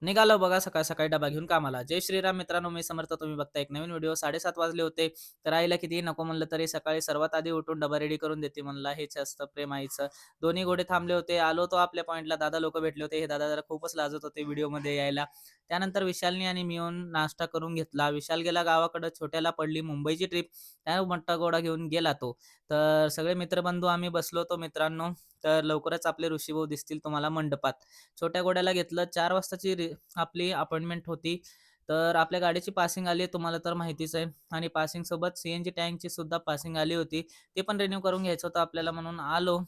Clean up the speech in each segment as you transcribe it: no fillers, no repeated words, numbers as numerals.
निघालो बघा सकाळ-सकाळी डबा घेऊन कामाला. जय श्रीराम मित्रांनो, मी समर्थ. तुम्ही बघताय एक नवीन व्हिडिओ. 7:30 वाजले होते. तर आईला कितीही नको म्हणलं तरी सकाळी सर्वात आधी उठून डबा रेडी करून देते म्हणलं, हेच असतं प्रेम आईचं. दोन्ही घोडे थांबले होते. आलो होतो आपल्या पॉइंटला. दादा लोकं भेटले होते. हे दादा जरा खूपच लाजत होते व्हिडिओमध्ये यायला. त्यानंतर विशालनी आणि मी येऊन नाश्ता करून घेतला. विशाल गेला गावाकडं. छोट्याला पडली मुंबईची ट्रिप. त्या मोठा घोडा घेऊन गेला तो. तर सगळे मित्रबंधू आम्ही बसलो होतो मित्रांनो. तर लवकरच आपले ऋषीभाऊ दिसतील तुम्हाला मंडपात. छोट्या घोड्याला घेतलं. 4 वाजताची आपली अपॉइंटमेंट होती. तर आपल्या गाडीची पासिंग आली तुम्हाला तर माहितीच आहे आणि पासिंगसोबत सीएनजी टँकची सुद्धा पासिंग आली होती. ते पण रिन्यू करून घ्यायचं होतं आपल्याला म्हणून आलो.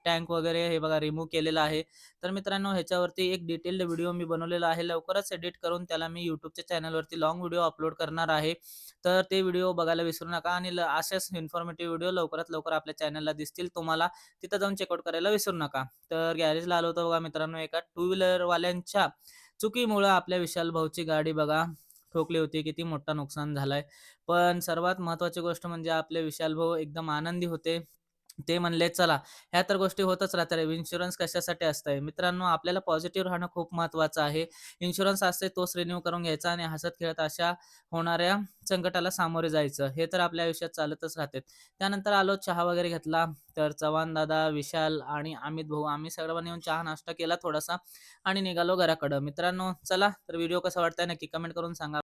टँक वगैरे हे बघा रिमूव्ह केलेलं आहे. तर मित्रांनो ह्याच्यावरती एक डिटेल्ड व्हिडिओ मी बनवलेला आहे. लवकरच एडिट करून त्याला मी YouTubeच्या चॅनलवरती लाँग व्हिडिओ अपलोड करणार आहे. तर ते व्हिडिओ बघायला विसरू नका आणि असेच इन्फॉर्मेटिव्ह व्हिडिओ लवकरात लवकर आपल्या चॅनलला दिसतील तुम्हाला. तिथं जाऊन चेकआउट करायला विसरू नका. तर गॅरेजला आलो होतो बघा मित्रांनो एका टू व्हीलरवाल्यांच्या चुकीमुळं आपल्या विशाल भाऊची गाडी बघा ठोकली होती. किती मोठं नुकसान झालंय. पण सर्वात महत्त्वाची गोष्ट म्हणजे आपले विशाल भाऊ एकदम आनंदी होते. ते म्हणले, "चला, ह्या तर गोष्टी होतच राहतात. इन्शुरन्स कशासाठी असतंय?" मित्रांनो, आपल्याला पॉझिटिव्ह राहणं खूप महत्त्वाचं आहे. इन्शुरन्स असते तोच रिन्यू करून घ्यायचा आणि हसत-खेळत अशा होणाऱ्या संकटाला सामोरे जायचं. हे तर आपल्या आयुष्यात चालतच राहते. त्यानंतर आलो, चहा वगैरे घेतला. तर चव्हाण दादा, विशाल आणि अमित भाऊ आम्ही सर्वांनी येऊन चहा नाश्ता केला थोडासा आणि निघालो घराकडं. मित्रांनो, चला तर व्हिडिओ कसा वाटतंय नक्की कमेंट करून सांगा.